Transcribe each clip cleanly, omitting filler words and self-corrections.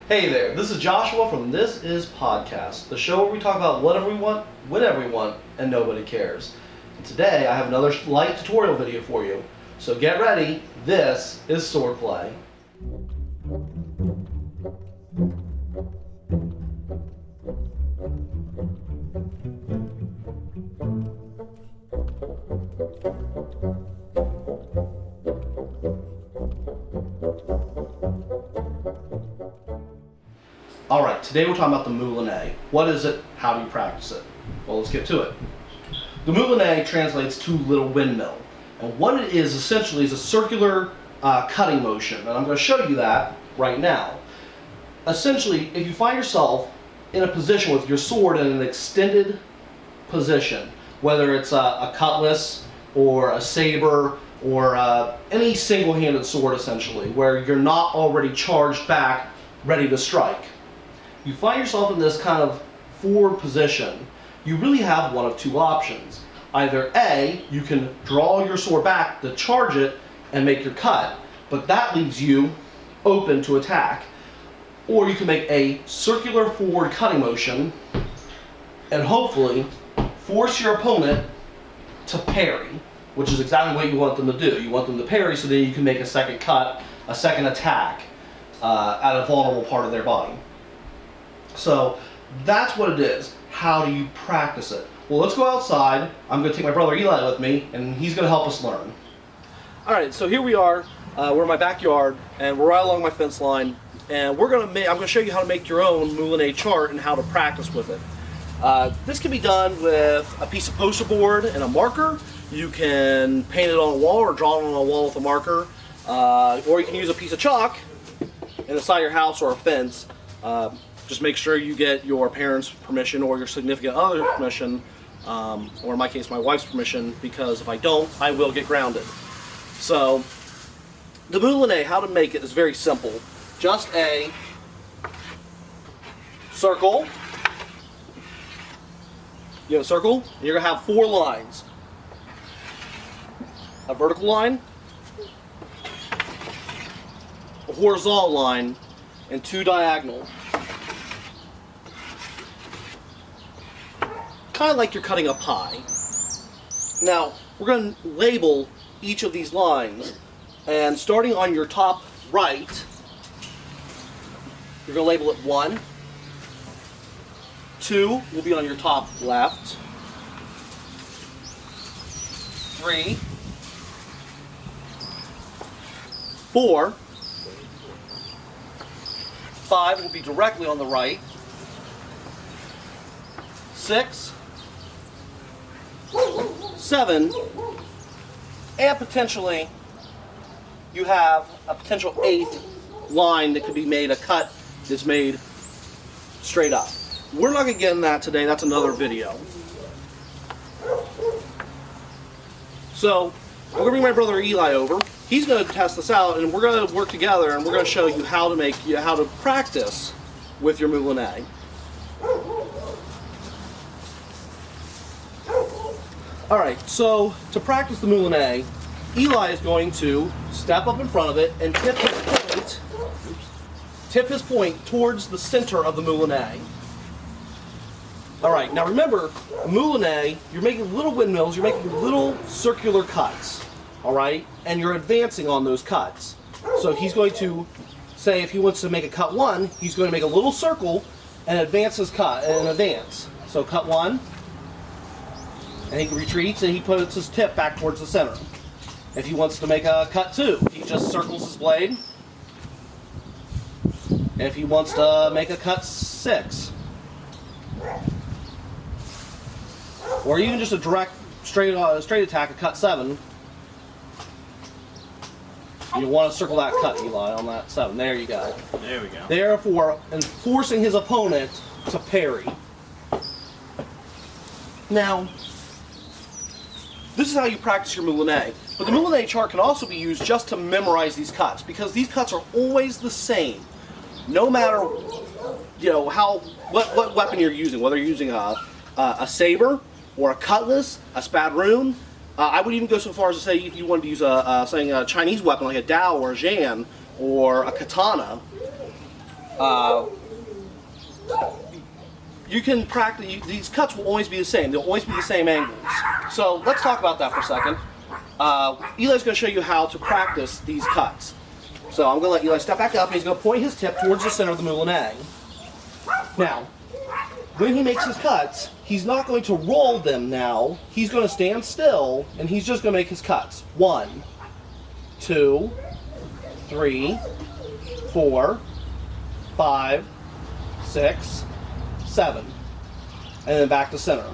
Hey there, this is Joshua from This Is Podcast, the show where we talk about whatever we want, whenever we want, and nobody cares. And today I have another light tutorial video for you. So get ready, this is Swordplay. Alright, today we're talking about the Moulinet. What is it? How do you practice it? Well, let's get to it. The Moulinet translates to little windmill. And what it is essentially is a circular cutting motion. And I'm going to show you that right now. Essentially, if you find yourself in a position with your sword in an extended position, whether it's a cutlass or a saber or any single-handed sword essentially, where you're not already charged back, ready to strike, you find yourself in this kind of forward position, you really have one of two options. Either A, you can draw your sword back to charge it and make your cut, but that leaves you open to attack. Or you can make a circular forward cutting motion and hopefully force your opponent to parry, which is exactly what you want them to do. You want them to parry so that you can make a second cut, a second attack at a vulnerable part of their body. So that's what it is. How do you practice it? Well, let's go outside. I'm going to take my brother Eli with me, and he's going to help us learn. All right, so here we are. We're in my backyard, and we're right along my fence line. And I'm going to show you how to make your own Moulinet chart and how to practice with it. This can be done with a piece of poster board and a marker. You can paint it on a wall or draw it on a wall with a marker. Or you can use a piece of chalk in the side of your house or a fence. Just make sure you get your parents' permission or your significant other's permission, or in my case, my wife's permission, because if I don't, I will get grounded. So, the Moulinet, how to make it is very simple. Just a circle. You have a circle, and you're going to have 4 lines. A vertical line, a horizontal line, and 2 diagonal. Kind of like you're cutting a pie. Now, we're going to label each of these lines, and starting on your top right, you're going to label it 1. 2 will be on your top left. 3. 4. 5 will be directly on the right. 6. 7, and potentially you have a potential 8th line that could be made, a cut that's made straight up. We're not going to get in that today, that's another video. So, I'm going to bring my brother Eli over. He's going to test this out, and we're going to work together, and we're going to show you how to practice with your Moulinet. Alright, so to practice the Moulinet, Eli is going to step up in front of it and tip his point towards the center of the Moulinet. Alright, now remember, a Moulinet, you're making little windmills, you're making little circular cuts. Alright, and you're advancing on those cuts. So he's going to say if he wants to make a cut 1, he's going to make a little circle and advance his cut, and advance. So cut 1. And he retreats and he puts his tip back towards the center. If he wants to make a cut 2, he just circles his blade. If he wants to make a cut 6, or even just a direct straight attack, a cut 7, you want to circle that cut, Eli, on that 7. There you go. There we go. Therefore, forcing his opponent to parry. Now, this is how you practice your Moulinet. But the Moulinet chart can also be used just to memorize these cuts, because these cuts are always the same. No matter, what weapon you're using, whether you're using a saber or a cutlass, a spadroon. I would even go so far as to say if you wanted to use a Chinese weapon like a Dao or a Zhan or a katana, you can practice, these cuts will always be the same. They'll always be the same angles. So let's talk about that for a second. Eli's going to show you how to practice these cuts. So I'm going to let Eli step back up and he's going to point his tip towards the center of the Moulinet. Now, when he makes his cuts, he's not going to roll them now. He's going to stand still and he's just going to make his cuts. 1, 2, 3, 4, 5, 6, 7, and then back to center.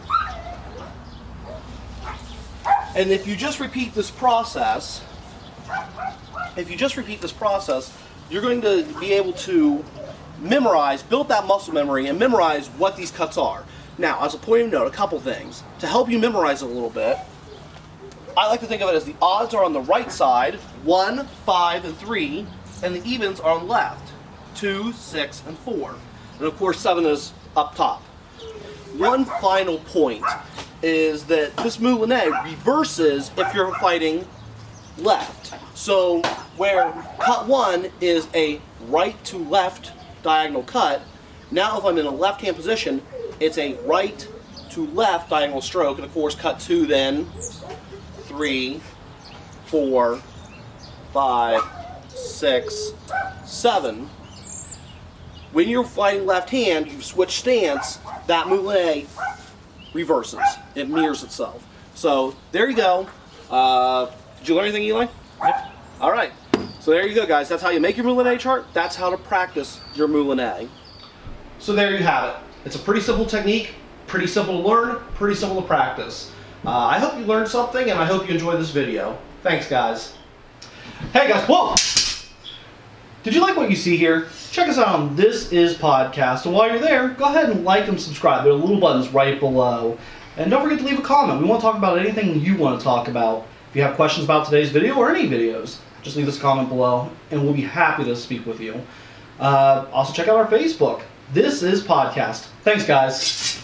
And if you just repeat this process, you're going to be able to memorize, build that muscle memory and memorize what these cuts are. Now, as a point of note, a couple things. To help you memorize it a little bit, I like to think of it as the odds are on the right side, 1, 5, and 3, and the evens are on the left, 2, 6, and 4. And of course, 7 is up top. One final point is that this Moulinet reverses if you're fighting left. So where cut 1 is a right to left diagonal cut, now if I'm in a left-hand position, it's a right to left diagonal stroke, and of course cut 2 then, 3, 4, 5, 6, 7. When you're fighting left hand, you switch stance, that Moulinet reverses. It mirrors itself. So there you go. Did you learn anything, Eli? Yep. All right. So there you go, guys. That's how you make your Moulinet chart. That's how to practice your Moulinet. So there you have it. It's a pretty simple technique, pretty simple to learn, pretty simple to practice. I hope you learned something, and I hope you enjoyed this video. Thanks, guys. Hey, guys. Whoa! Did you like what you see here? Check us out on This Is Podcast. And while you're there, go ahead and like and subscribe. There are little buttons right below. And don't forget to leave a comment. We want to talk about anything you want to talk about. If you have questions about today's video or any videos, just leave us a comment below, and we'll be happy to speak with you. Also, check out our Facebook. This Is Podcast. Thanks, guys.